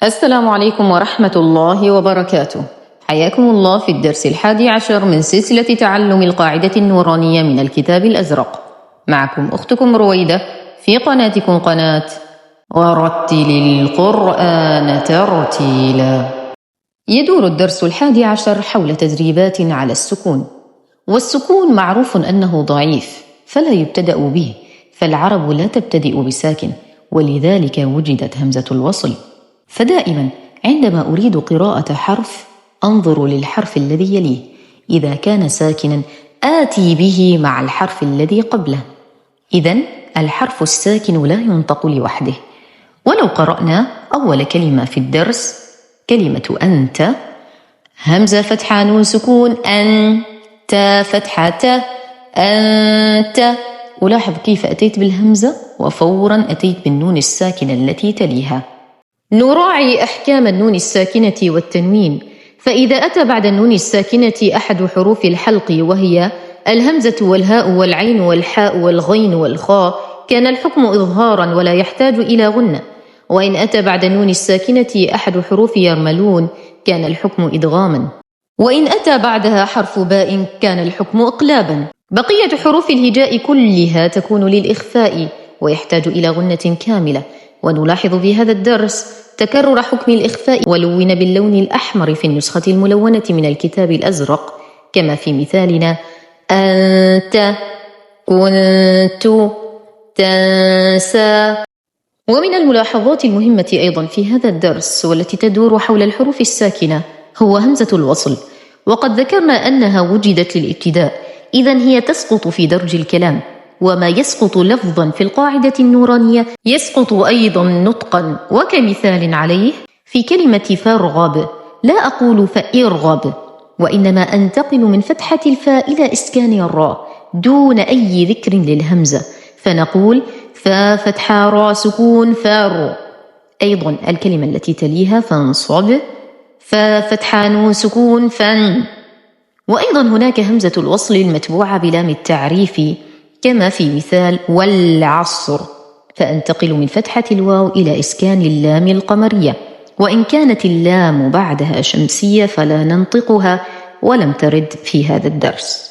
السلام عليكم ورحمة الله وبركاته. حياكم الله في الدرس 11 من سلسلة تعلم القاعدة النورانية من الكتاب الأزرق. معكم أختكم رويدة في قناتكم قناة ورتل القرآن ترتيلا. يدور الدرس 11 حول تدريبات على السكون، والسكون معروف أنه ضعيف فلا يبتدأ به، فالعرب لا تبتدئ بساكن، ولذلك وجدت همزة الوصل. فدائما عندما أريد قراءة حرف أنظر للحرف الذي يليه، إذا كان ساكنا آتي به مع الحرف الذي قبله، إذن الحرف الساكن لا ينطق لوحده. ولو قرأنا أول كلمة في الدرس كلمة أنت، همزة فتحة نون سكون أن، تا فتحة ت، أنت. ألاحظ كيف أتيت بالهمزة وفورا أتيت بالنون الساكنة التي تليها. نراعي أحكام النون الساكنة والتنوين، فإذا أتى بعد النون الساكنة أحد حروف الحلق وهي الهمزة والهاء والعين والحاء والغين والخاء كان الحكم إظهارا ولا يحتاج إلى غنة، وإن أتى بعد النون الساكنة أحد حروف يرملون كان الحكم إدغاما، وإن أتى بعدها حرف باء كان الحكم إقلابا. بقية حروف الهجاء كلها تكون للإخفاء ويحتاج إلى غنة كاملة. ونلاحظ في هذا الدرس تكرر حكم الإخفاء، ولون باللون الأحمر في النسخة الملونة من الكتاب الأزرق، كما في مثالنا أنت، كنت، تنسى. ومن الملاحظات المهمة أيضا في هذا الدرس والتي تدور حول الحروف الساكنة هو همزة الوصل، وقد ذكرنا أنها وجدت للابتداء، إذن هي تسقط في درج الكلام، وما يسقط لفظا في القاعدة النورانية يسقط أيضا نطقا. وكمثال عليه في كلمة فارغب لا أقول فإرغب، وإنما أنتقل من فتحة الفاء إلى إسكان الراء دون أي ذكر للهمزة، فنقول فا فتحة را سكون فار. أيضا الكلمة التي تليها فانصب، فا فتحة نون سكون فن. وأيضا هناك همزة الوصل المتبوعة بلام التعريف كما في مثال والعصر، فأنتقل من فتحة الواو إلى إسكان اللام القمرية، وإن كانت اللام بعدها شمسية فلا ننطقها ولم ترد في هذا الدرس.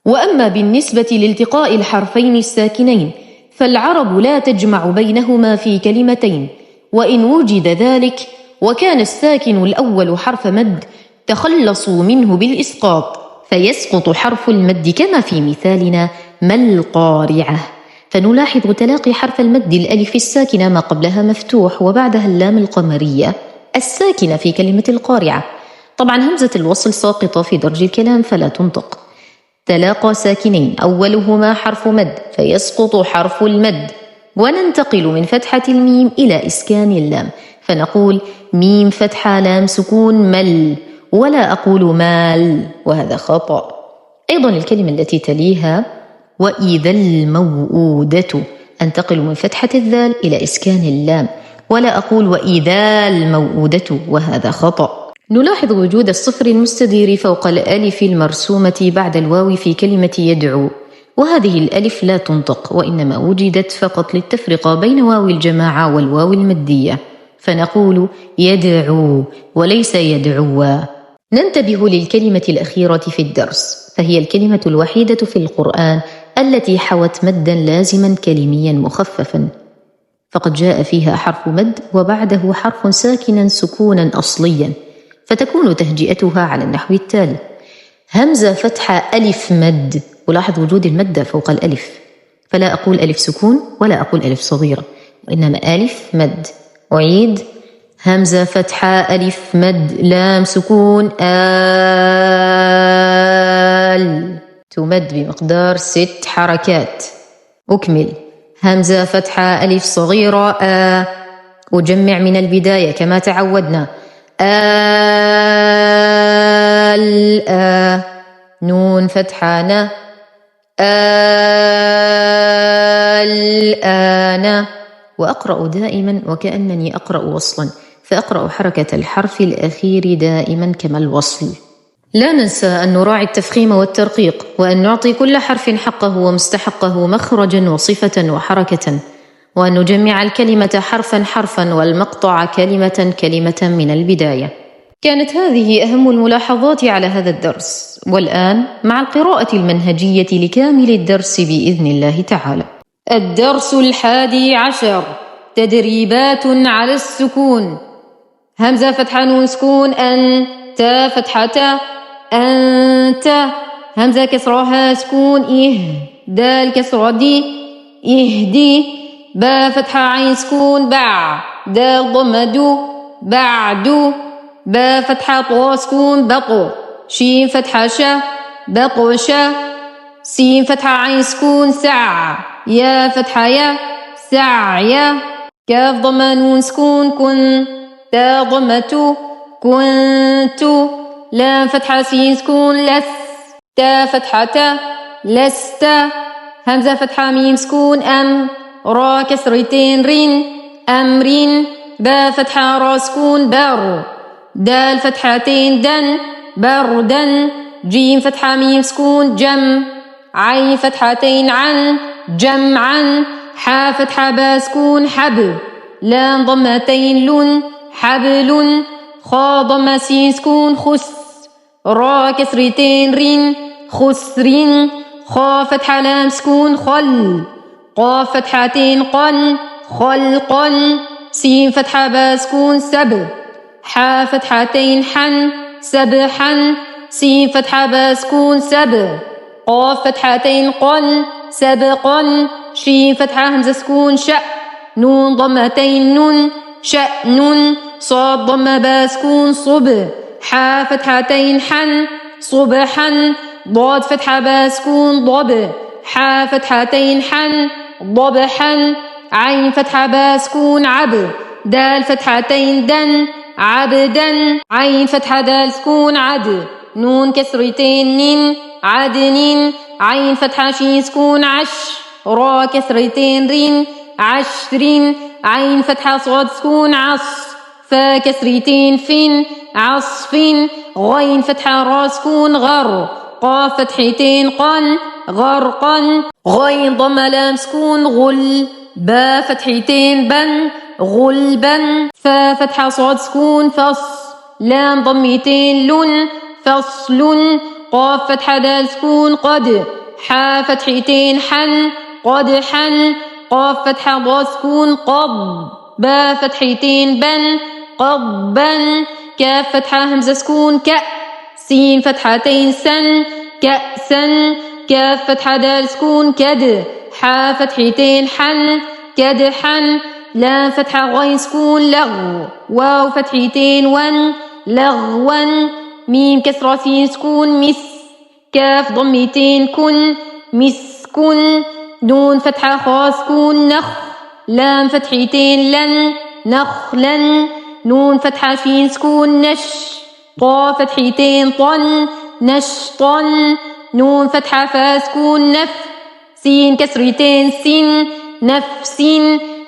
وأما بالنسبة لالتقاء الحرفين الساكنين فالعرب لا تجمع بينهما في كلمتين، وإن وجد ذلك وكان الساكن الأول حرف مد تخلصوا منه بالإسقاط، فيسقط حرف المد كما في مثالنا ما القارعة. فنلاحظ تلاقي حرف المد الألف الساكنة ما قبلها مفتوح وبعدها اللام القمرية الساكنة في كلمة القارعة. طبعا همزة الوصل ساقطة في درج الكلام فلا تنطق. تلاقى ساكنين أولهما حرف مد فيسقط حرف المد، وننتقل من فتحة الميم إلى إسكان اللام، فنقول ميم فتحة لام سكون مل، ولا أقول مال، وهذا خطأ. أيضا الكلمة التي تليها وإذا الموءودة أنتقل من فتحة الذال إلى إسكان اللام، ولا أقول وإذا الموءودة، وهذا خطأ. نلاحظ وجود الصفر المستدير فوق الألف المرسومة بعد الواو في كلمة يدعو، وهذه الألف لا تنطق وإنما وجدت فقط للتفرقة بين واو الجماعة والواو المدية، فنقول يدعو وليس يدعوا. ننتبه للكلمة الأخيرة في الدرس، فهي الكلمة الوحيدة في القرآن التي حوت مدا لازما كلميا مخففا، فقد جاء فيها حرف مد وبعده حرف ساكنا سكونا أصليا، فتكون تهجئتها على النحو التالي: همزة فتحة ألف مد. ولاحظ وجود المد فوق الألف، فلا أقول ألف سكون ولا أقول ألف صغيرة، وإنما ألف مد. أعيد: همزة فتحة ألف مد لام سكون آل، تمد بمقدار 6 حركات. أكمل: همزة فتحة ألف صغيرة أجمع من البداية كما تعودنا آل نون فتحة ن الآن. وأقرأ دائما وكأنني أقرأ وصلا، فأقرأ حركة الحرف الأخير دائما كما الوصل. لا ننسى أن نراعي التفخيم والترقيق، وأن نعطي كل حرف حقه ومستحقه مخرجا وصفة وحركة، وأن نجمع الكلمة حرفا حرفا والمقطع كلمة كلمة من البداية. كانت هذه أهم الملاحظات على هذا الدرس، والآن مع القراءة المنهجية لكامل الدرس بإذن الله تعالى. الدرس 11، تدريبات على السكون. همزة فتحة نون سكون أن، تا فتحة أنت، همزة كسرها سكون إه، دال كسرة دي إهدي، با فتحة عين سكون بع، دال ضمة دو بعدو، با فتحة طا سكون بقو، شين فتحة شا بقوشا، سين فتحة عين سكون سع، يا فتحة يا سعيا، كاف ضمة نون سكون كن، تا ضمة كنت، لام فتحة سين سكون لس، تا فتحة لست، همزة فتحة ميم سكون أم، را كسرتين رين أمرين، با فتحة را سكون بر، دال فتحتين دن بردا، جيم فتحة ميم سكون جم، عين فتحتين عن جمعا، حا فتحة با سكون حب، لام ضمتين لن حبل، خا ضمة سين سكون خس، را كسرتين رين خسرين، خا فتحة لام سكون خل، قاف فتحتين قل خلقا، سين فتحة با سكون سب، حا فتحتين حن سبحا، سين فتحة با سكون سب، قاف فتحتين قل سبقا، شين فتحة همزة سكون شأ، نون ضمتين نون شأن، صاد ضمة با سكون صب، حا فتحتين حن صبحا، ضاد فتحة با سكون ضب، حا فتحتين حن ضبحا، عين فتحة با سكون عب، دال فتحتين دن عبدا، عين فتحة دال سكون عد، نون كسرتين نين عدن، عين فتحة شين سكون عش، را كسرتين رين عشر، عين فتحة صاد سكون عص، فا كسرتين فين عصف، غين فتحة را سكون غر، قاف فتحتين قن غرقا، غين ضمة لام سكون غل، با فتحتين بن غلبا، فا فتحة صاد سكون فص، لام ضمتين لن فصل، قاف فتحة دال سكون قد، حا فتحتين حن قدحا، قاف فتحة ضاد سكون قض، با فتحتين بن قضبا، كاف فتحة همزة سكون كأ، سين فتحتين سن كأسا، كاف فتحة دال سكون كد، حا فتحتين حن كدحا، لام فتحة غين سكون لغو، واو فتحتين ون لغوا، ميم كسرة سين سكون مس، كاف ضمتين كن مسكن، نون فتحة خا سكون نخ، لام فتحتين لن نخلا، نون فتحة شين سكون نش، طا فتحتين طن نشطا، نون فتحة فا سكون نف، سين كسرتين سن نفس،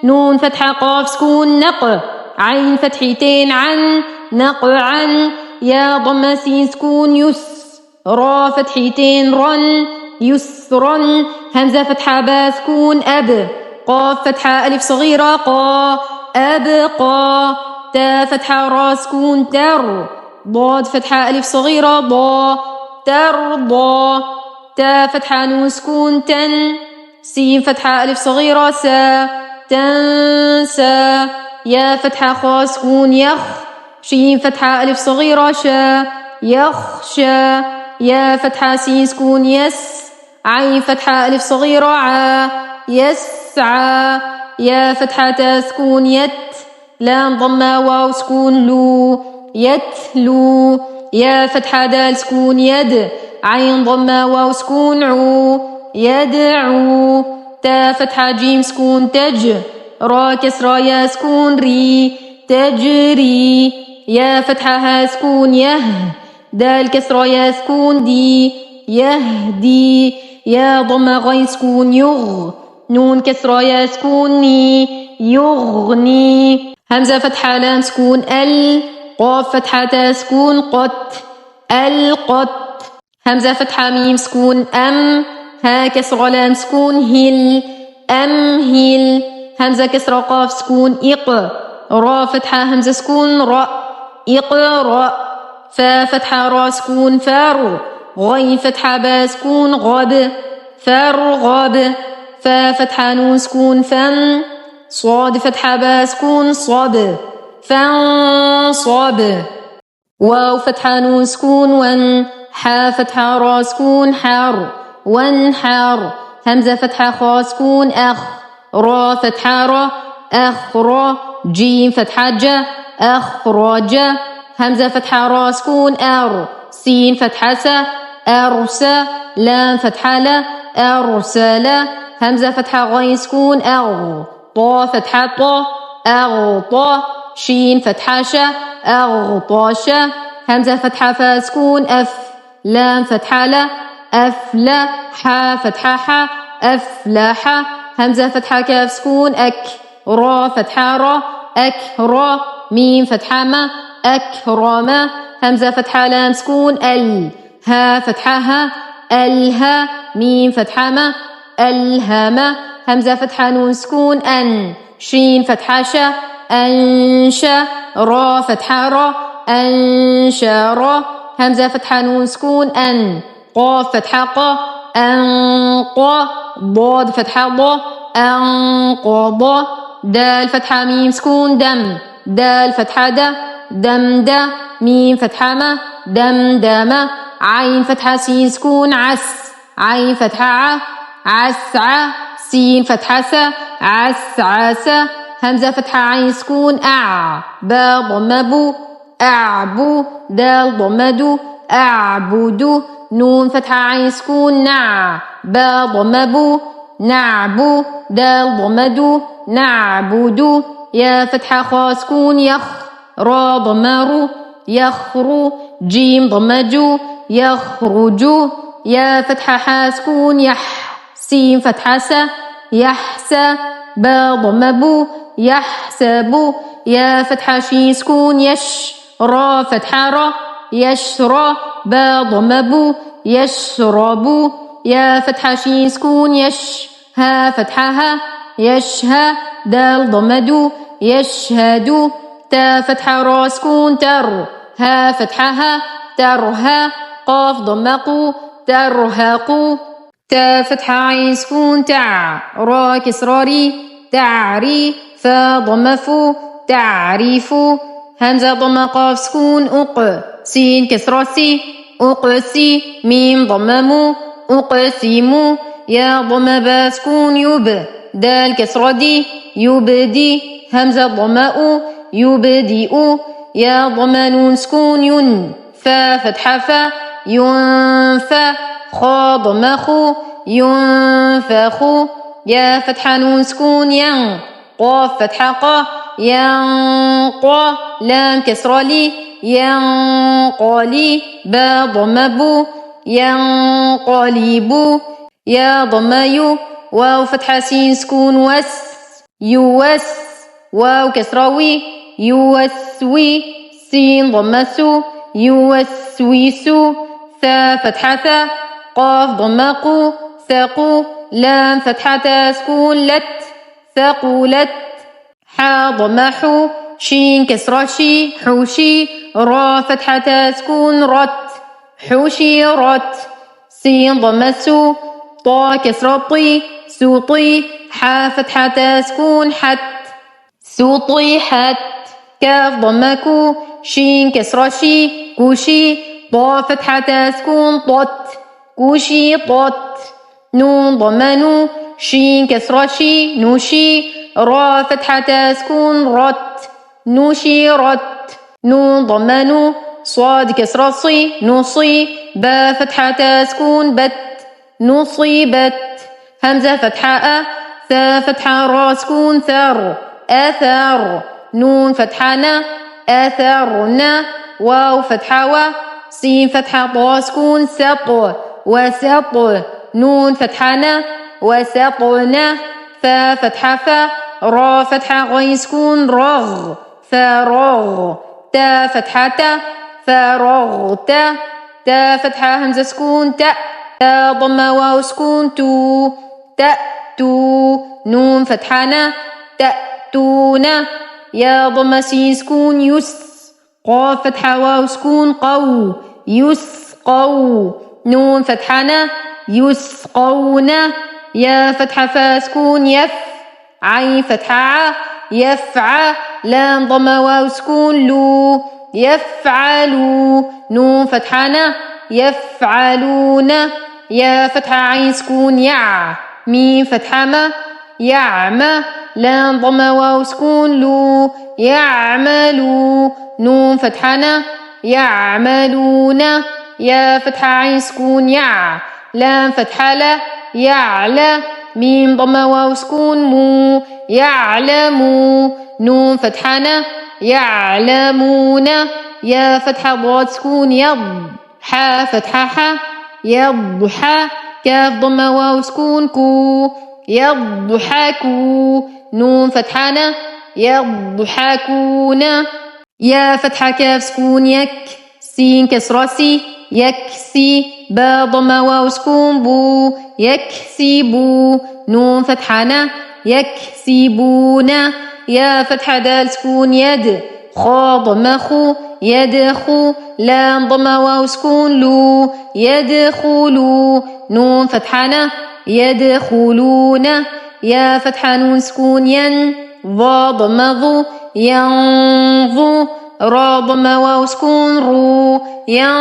نون فتحة قاف سكون نق، عين فتحتين عن نقعا، يا ضمة سين سكون يس، را فتحتين رن يسرا، همزة فتحة با سكون أب، قاف فتحة ألف صغيرة قا أبقى، تا فتحة را سكون تر، ضاد فتحة ألف صغيرة ضا ترضى، تا فتحة نون سكون تن، سين فتحة ألف صغيرة سا تنسى، يا فتحة خا سكون يخ، شين فتحة ألف صغيرة شا يخشى، يا فتحة سين سكون يس، عين فتحة ألف صغيرة ع يسعى، يا فتحة تا سكون يت، لام ضمة واو سكون لو يتلو، يا فتحة دال سكون يد، عين ضمة واو سكون عو يدعو، تا فتحة جيم سكون تج، را كسرة يا سكون ري تجري، يا فتحة ها سكون يه، دال كسرة يا سكون دي يهدي، يا ضمة غين سكون يغ، نون كسرة يا سكون ني يغني، همزة فتحة لام سكون ال، قاف فتحة تا سكون قت القت، همزة فتحة ميم سكون أم، ها كسرة لام سكون هل أمهل، همزة كسرة قاف سكون إق، را فتحة همزة سكون را، إقرأ. فا فتحة را سكون فار، غين فتحة با سكون غاب، فارغاب. فا فتحة نون سكون فن، صاد فتحة با سكون صاد، فانصاب. واو فتحة نون سكون ون، حا فتحة را سكون حار، وانحار. همزة فتحة خا سكون أخ، را فتحة را أخرى. جيم فتحة جا أخرج. همزة فتحة را سكون أر، سين فتحة سا أرسى. لام فتحة لا أرسل. همزة فتحة غين سكون أغ، طا فتحة طا أغطى. شين فتحة شا أغطاش. همزة فتحة فا سكون أف، لام فتحة لا أفلح. حا فتحة حا أفلح. همزة فتحة كاف سكون أك، را فتحة را أكرى. ميم فتحة ما أكرم. همزة فتحة لام سكون ال، ها فتحة ها ألها. ميم فتحة ما ألهم. همزة فتحة نون سكون أن، شين فتحة شا أنشا. را فتحة را أنشارا. همزة فتحة نون سكون أن، قاف فتحة قا أنقى. ضاد فتحة ضا أنقضى. دال فتحة ميم سكون دم، دال فتحة دا دمدا. ميم فتحة ما دمدم. عين فتحة سين سكون عس، عين فتحة ع عسع. سين فتحة سا عسعس. همزة فتحة عين سكون أع، با ضم بو أعبو. دال ضم دو أعبد. نون فتحة عين سكون نع، با ضم بو نعبو. دال ضم دو نعبد. يا فتحة خا سكون يخ، را ضم رو يخرو. جيم ضم جو يخرج. يا فتحة حا سكون يح، سين فتحة سا يحسى. با ضم بو يحسب. يا فتحة شين سكون يش، را فتحة را يشرى. با ضم بو يشرب. يا فتحة شين سكون يش، ها فتحة ها يشهى. دال ضم دو يشهد. تا فتحة را سكون تر، ها فتحة ها ترها. قاف ضم قو ترهق. تا فتحة عين سكون تع، را كسراري تعري. فا ضم فو تعرف. همزة ضم قاف سكون أق، سين كسرة سي أقسي. ميم ضم مو أقسم. يا ضم با سكون يب، دال كسرة دي يبدي. همزة ضم أو يبدئ. يا ضم نون سكون ين، فا فتحة فا ينفى. خا ضم خو ينفخ. يا فتحة نون سكون ين، قاف فتحة قا ينقى. لام كسرة لي ينقلي. با ضم بو ينقلب. يا ضم يو، واو فتحة سين سكون وس يوس. واو كسرة وي يوسوي. سين ضم سو يوسوس. ثا فتحة ثا، قاف ضم قو ثقو. لام فتحة سكون لت ثقولت. حا ضم حو، شين كسرة شي حوشي. را فتحة سكون رت حشرت. سين ضم سو، طا كسرة طي سوطي. حا فتحة سكون حت سطيحت. كاف ضم كو، شين كسرة شي كوشي. طا فتحة سكون طت كوشي طت. نون ضم نو، شين كسرة شي نوشي. را فتحة سكون رت نشرت. نون ضم نو، صاد كسرة صي نصي. با فتحة سكون بت نصيبت. همزة فتحة أ، ثا فتحة را سكون ثر أثر. نون فتحة نا أثرنا. واو فتحة و، سين فتحة طا سكون سط وسط. نون فتحة نا وسطنا. فا فتحة فا، را فتحة غين سكون رغ فرغ. تا فتحة تا فرغت. تا فتحة همزة سكون تا. تا ضم واو سكون تو تأتو. نون فتحة نا تأتون. يا ضم سين سكون يس. قاف فتحة واو سكون قو. يسقوا. نون فتحة ن. يسقون. يا فتحة فا سكون يف. عين فتحة ع. يفع. لام ضم واو سكون لو. يفعلوا. نون فتحة ن. يفعلون. يا فتحة عين سكون يع. ميم فتحة ما. يعمى. لام ضم واو سكون لو. يعملوا. نون فتحة ن. يعملون. يا فتحة عين سكون يع. لام فتحة لا. يعلى. ميم ضم واو سكون مو. يعلموا. نون فتحة ن. يعلمون. يا فتحة ضاد سكون يض. حا فتحة ح. يضحى. كاف ضم واو سكون كو. يضحكوا. نون فتحة ن. يضحكون. يا فتحة كاف سكون يك. سين كسرة سي. يكسي. با ضم واو سكون بو. يكسبوا. نون فتحة ن. يكسبون. يا فتحة دال سكون يد. خا ضم خو. يدخو. لام ضم واو سكون لو. يدخلوا. نون فتحة ن. يدخلون. يا فتحة نون سكون ين. ضا ضم ضو. ينظو. را ضم واو سكون رو. ينظروا.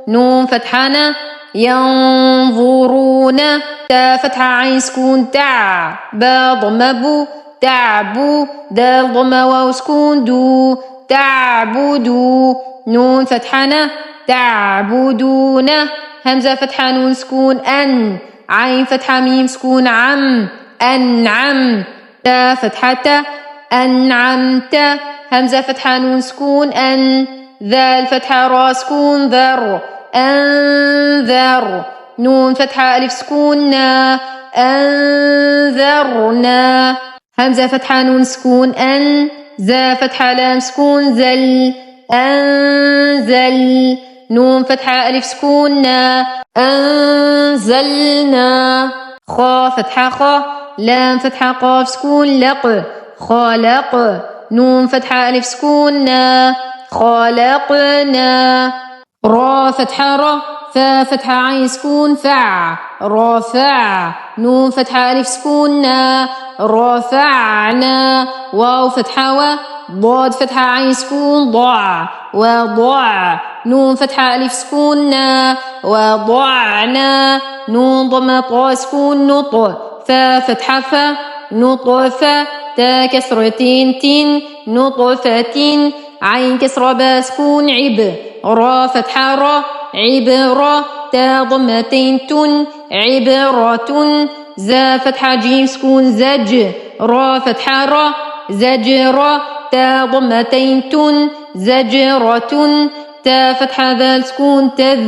نون فتحة ن. ينظرون. تا فتحة عين سكون تع. با ضم بو. تعبو. دال ضم واو سكون دو. تعبدوا. نون فتحة ن. تعبدون. همزة فتحة نون سكون أن. عين فتحة ميم سكون عم. أنعم. تا فتحة تا. أنعمت. همزة فتحة نون سكون أن. ذال فتحة را سكون ذر. أنذر. نون فتحة ألف سكون نا. أنذرنا. همزة فتحة نون سكون أن. زا فتحة لام سكون زل. أنزل. نون فتحة ألف سكون نا. أنزلنا. خا فتحة خا. لام فتحة قاف سكون لق. خالق. نون فتحة ألف سكون نا. خالقنا. را فتحة را. فا فتحة عين سكون فع. رافع. نون فتحة ألف سكون نا. رفعنا. واو فتحة و. ضاد فتحة عين سكون ضع. وضع. نون فتحة ألف سكون نا. وضعنا. نون ضم طا سكون نط. فا فتحة فا. نطفة. تا كسرتين تين. نطفة. عين كسرة با سكون عب. را فتحة را. عبرة. تا ضمتين تن. عبرة. زا فتحة جيم سكون زج. را فتحة را. زجرة. تا ضمتين تن. زجرة. تا فتحة ذال سكون تذ.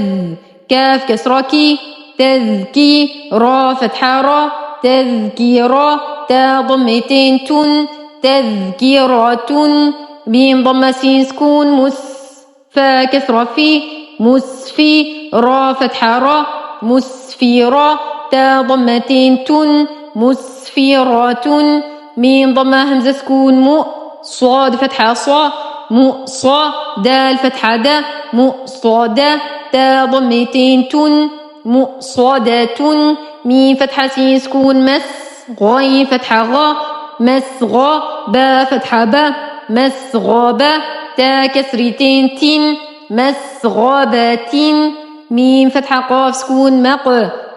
كاف كسرة كي. تذكي. را فتحة را. تذكيرة. تا ضمتين تن. تذكيرة. ميم ضم سين سكون مس. فا كسرة في. مسفي. را فتحة را. مسفيرة. تا ضمتين تن. مسفيرة. ميم ضم همزة سكون مؤ. صاد فتحة صا. مؤصى. دال فتحة دا. مؤصدة. تا ضمتين تن. مؤصدة. ميم فتحة سين سكون مس. غين فتحة غا. مسغى. با فتحة با. مسغبة. تا كسرتين تين. مسغبة. ميم فتحة قاف سكون مق.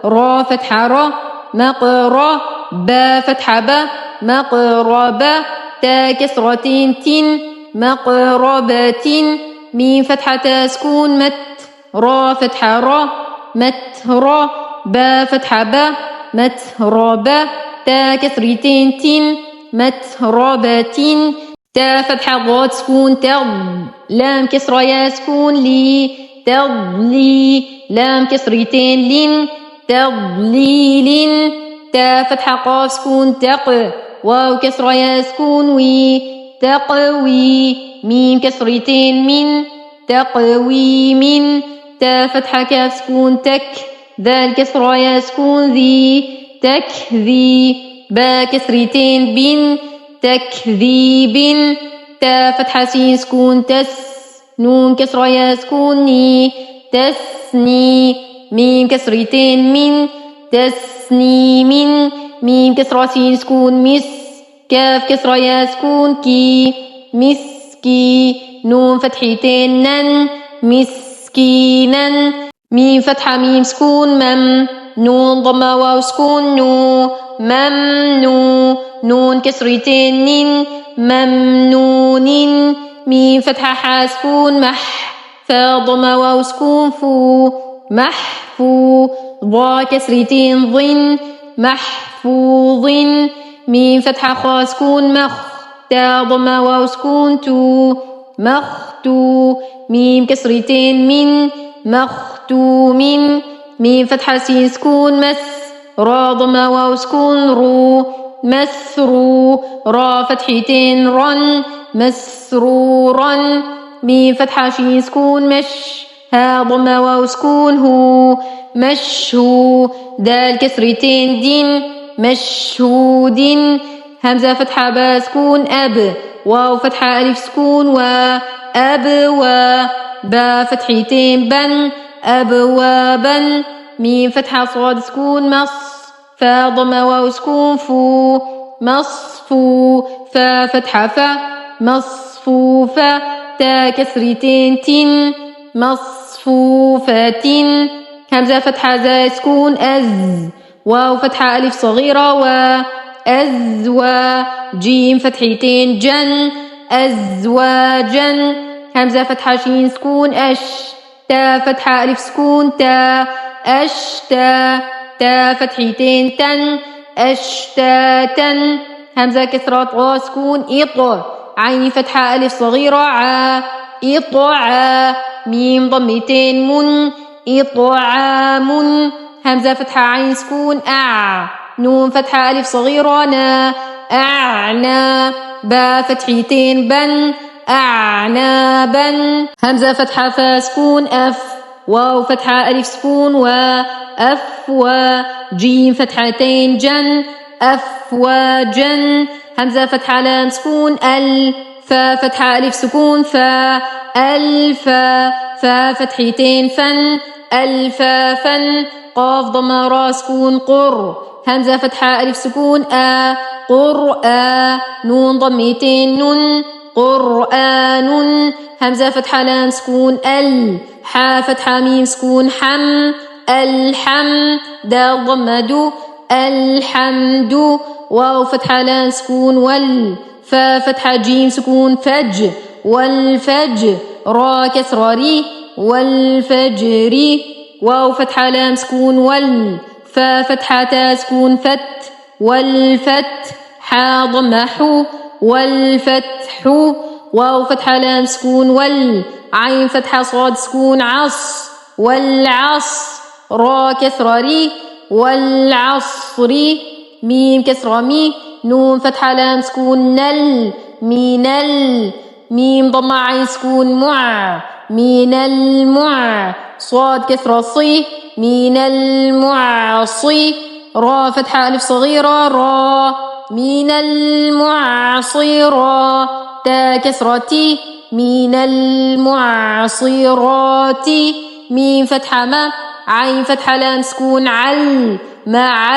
را فتحة را. مقرى. با فتحة با. مقربة. تا كسرتين تين. مقربة. ميم فتحة تا سكون مت. را فتحة را. مترى. با فتحة با. متربة. تا كسرتين تين. متربة. تا فتحة ضاد سكون تض. لام كسرة يا سكون لي. تضلي. لام كسرتين لين. تضليل. تا فتحة قاف سكون تق. واو كسرة يا سكون وي. تقوي. ميم كسرتين من. تقويم. تا فتحة كاف سكون تك. ذال كسرة يا سكون ذي. تكذي. با كسرتين بن تكذيب تا فتحة سين سكون تس نون كسرة يا سكون ني تسني ميم كسرتين من تسني من ميم كسرة سين سكون مس كاف كسرة يا سكون كي مسكي نون فتحتين نن مسكينا ميم فتحة ميم سكون مم نون ضمة واو سكون نو ممنو نون كسرتين نين ممنون ميم فتحة حا سكون مح فا ضمة واو سكون فو محفو ضا كسرتين ضن محفوظ ميم فتحة خا سكون مخ تا ضمة واو سكون تو مختو ميم كسرتين من مختوم ميم فتحة سين سكون مس را ضمة واو سكون رو مسرو را فتحتين رن مسرورا ميم فتحة شين سكون مش ها ضمة واو سكون هو مشهو دال كسرتين دين مشهود همزة فتحة با سكون أب واو فتحة ألف سكون و أب و با فتحتين بن أبوابا ميم فتحة صاد سكون مص فا ضمة واو سكون فو مصفو فا فتحة فا مصفوفة تا كسرتين تن مصفوفة همزة فتحة زا سكون أز واو فتحة ألف صغيرة و أزوا جيم فتحتين جن أزواجا همزة فتحة شين سكون أش تا فتحة ألف سكون تا أشتا تا فتحتين تن أشتاتا همزة كسرة غا سكون إط عين فتحة ألف صغيرة ع إطعا ميم ضمتين من إطعام همزة فتحة عين سكون أع نون فتحة ألف صغيرة نا أعنى با فتحتين بن أعنابا همزة فتحة فا سكون أف واو فتحة ألف سكون و أفوا جيم فتحتين جن أفواجا همزة فتحة لام سكون ال فا فتحة ألف سكون فا ألفا فا فتحتين فن ألفافا قاف ضمة را سكون قر همزة فتحة ألف سكون آ قرآ نون ضمتين نن قرآن همزة فتحة لام سكون ال حا فتحة ميم سكون حم الحم دال ضمة دو الحمد واو فتحة لام سكون وال فا فتحة جيم سكون فج والفج را كسرة ري والفجر واو فتحة لام سكون وال فا فتحة تا سكون فت والفت حا ضمة حو والفتح واو فتحة لام سكون وال عين فتحة صاد سكون عص والعص را كسرة ري والعصر ميم كسرة مي نون فتحة لام سكون نل مينل ميم ضمة عين سكون مع من المع صاد كسرة صي من المعصي را فتحة ألف صغيرة را من المعصرة تا كسرتي من المعصرات ميم فتحة ما عين فتحة لام سكون عل مع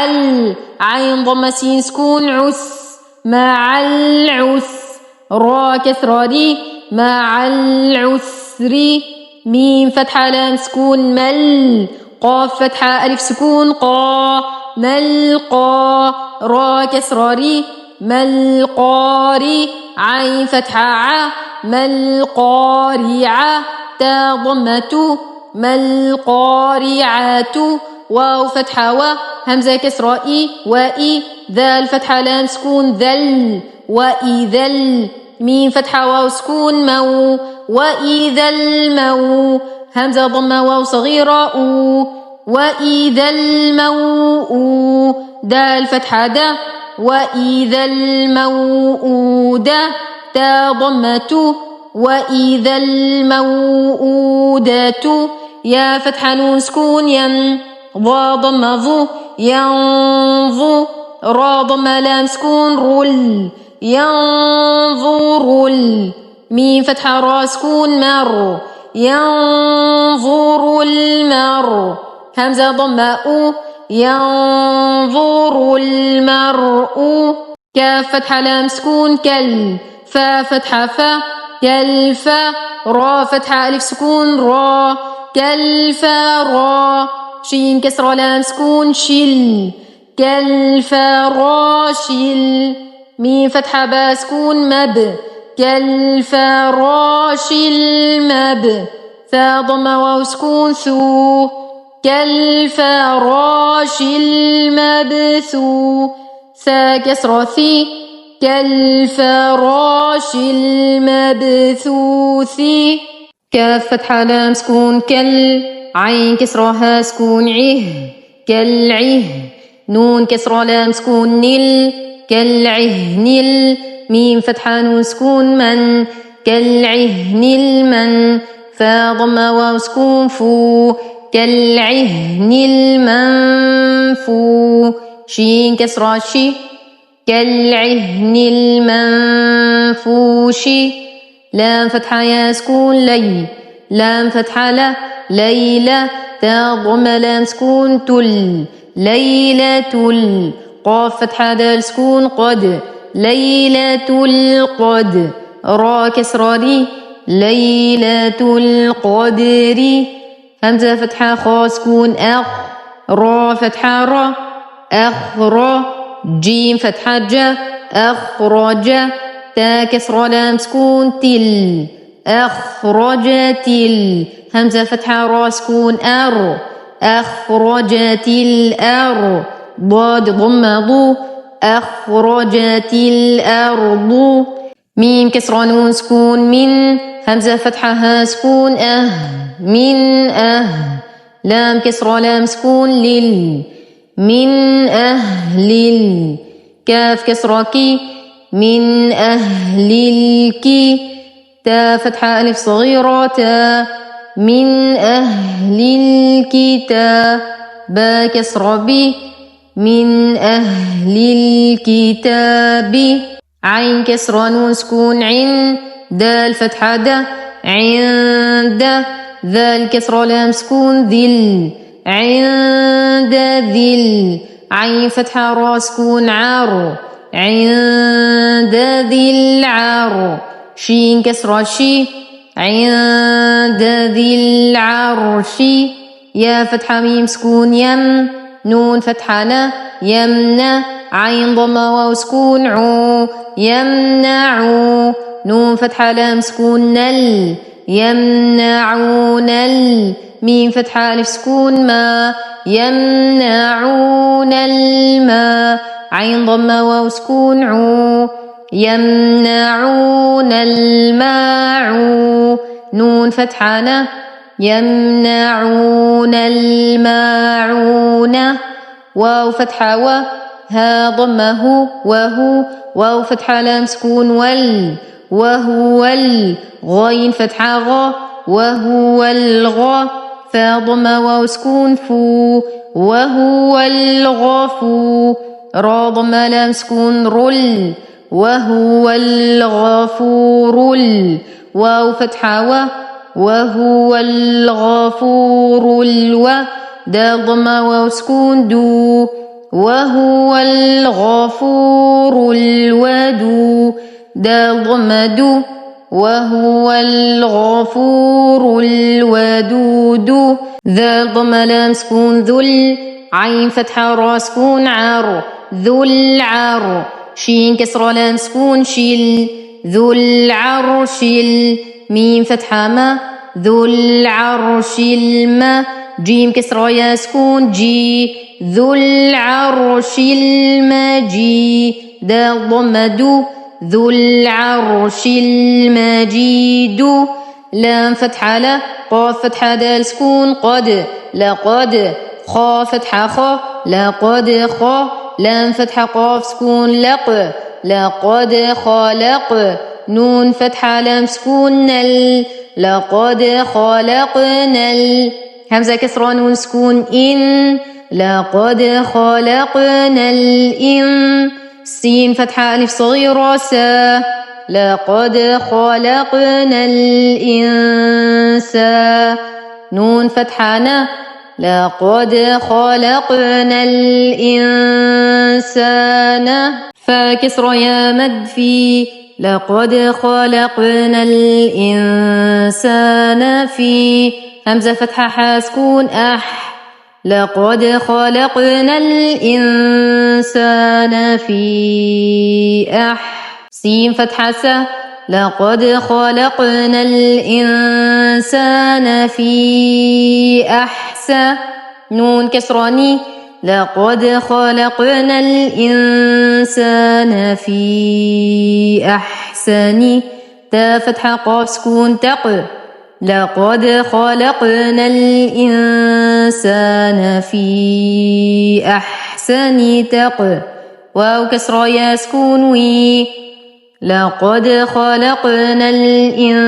عين ضمة سين سكون عس مع العس را كسرة ري مع العسر ميم فتحة لام سكون مل قاف فتحة ألف سكون قا ملقى را كسرة ري ملقاري عين فتحة ع ملقارعة تا ضمة ملقارعات واو فتحة و همزة كسرة إي وإي ذال فتحة لام سكون ذل وإذا ميم فتحة واو سكون مو وإذا المو همزة ضمة واو صغيرة أو وإذا الموء دال فتحة دا وإذا الموءودة تا ضمة وإذا الموءودة يا فتحة نون سكون ين ضا ضمة ظو ينظو را ضمة لام سكون رل ينظر ميم فتحة را سكون مر ينظر المر همزة ضمة أو ينظر المرء كاف فتحة لام سكون كل فا فتحة فا كالفا را فتحة ألف سكون را كالفرا شين كسرة لام سكون شل كالفراشل ميم فتحة با سكون مب كالفراش المب ثا ضمة واو سكون ثو كالفراش المبثو ثا كسرة ثي كالفراش المبثوث كاف فتحة لام سكون كال عين كسرة ها سكون عه كالعه نون كسرة لام سكون نل كالعهن ميم فتحة نون سكون من كالعهن المن فا ضمة واو سكون فو كالعهن المنفو شين كسرة شي كالعهن المنفوش لام فتحة يا سكون لي لام فتحة لا ليلة تا ضمة لام سكون تل ليلة قاف فتحة دال سكون قد ليلة القدر را كسرة لي ليلة القدر همزة فتحة خا سكون أخ را فتحة را أخرى جيم فتحة جا أخرج تا كسرة لام سكون تل أخرجت همزة فتحة را سكون أر أخرجت الأرض ضاد ضمة ضو أخرجت الأرض ميم كسرة نون سكون من همزة فتحة ها سكون من لام كسرة لام سكون لل من أهل كاف كسرة كي من أهل الكي تا فتحة ألف صغيرة تا من أهل الكتاب با كسرة بي من أهل الكتاب عين كسرة نون سكون عن دال فتحة دا عند ذال كسرة لام سكون ذل عند ذل عين فتحة را سكون عار عند ذي العار شين كسرة شي عند ذي العرش يا فتحة ميم سكون يم نون فتحة نا يمنع عين ضمة واو سكون عو يمنع نون فتحة لام سكون نل يمنعون ميم فتحة ألف سكون ما يمنعون الماء عين ضمة واو سكون عو يمنعون الماع نون فتحة نا يمنعون الماعون واو فتحة و ها ضمه وهو واو فتحة لام سكون وهو غين فتحة غا وهو الغا فا ضمة واو سكون فو وهو الغفو را ضمة لام سكون رل وهو الغفور واو فتحة و وهو الغفور دال ضمة واو سكون دو وهو الغفور الودود دال ضمة دو وهو الغفور الودود ذال ضمة لام سكون ذل عين فتحة را سكون عار ذو العار شين كسرة لام سكون شل ذو العرش ميم فتحة ما ذو العرش الماء جيم كسرة يا سكون جي ذو العرش المجيد دال ضمة دو ذو العرش المجيد لام فتحة لا قاف فتحة دال سكون قد لقد خا فتحة خا لقد خا لام فتحة قاف سكون لق لقد خلق نون فتحة لام سكون نل لقد خلقنا همزة كسرة نون سكون إن لقد خلقنا سين فتحة ألف صغيرة سا لقد خلقنا الإنسان نون فتحة نا لقد خلقنا الإنسان فكسر يا مد في لقد خلقنا الإنسان في همزة فتحة حاسكون لقد خلقنا الإنسان في سين فتحة سا لقد خلقنا الإنسان في أحسن نون كسراني لقد خلقنا الإنسان في أحسن تا فتحة قاف سكون لقد خلقنا الإنسان في أحسن واو كسر يا سكون وي لقد خلقنا الإنسان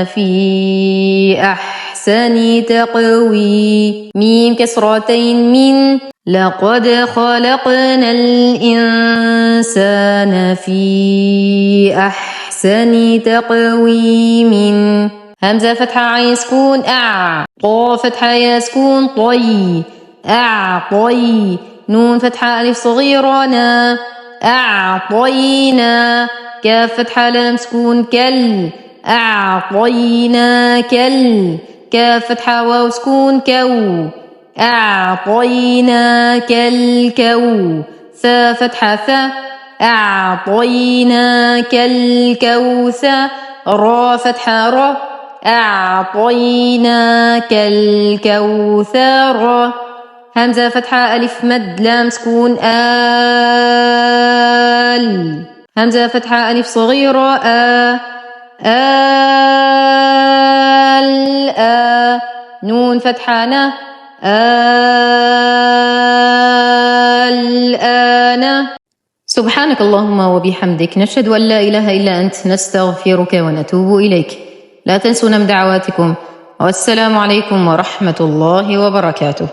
في أحسن تقويم ميم كسرتين من لقد خلقنا الإنسان في أحسن تقويم همزة فتحة عين سكون قاف فتحة يا سكون طي طي نون فتحة ألف صغيرة نا أعطينا كاف فتحة لام سكون كل أعطينا كل كاف فتحة واو سكون كو أعطيناك الكو ثا فتحة ثا أعطيناك الكوثر را فتحة را أعطيناك الكوثر همزة فتحة ألف مد لام سكون همزة فتحة ألف صغيرة نون فتحة نا الآن سبحانك اللهم وبحمدك نشهد أن لا إله إلا أنت نستغفرك ونتوب إليك لا تنسونا من دعواتكم والسلام عليكم ورحمة الله وبركاته.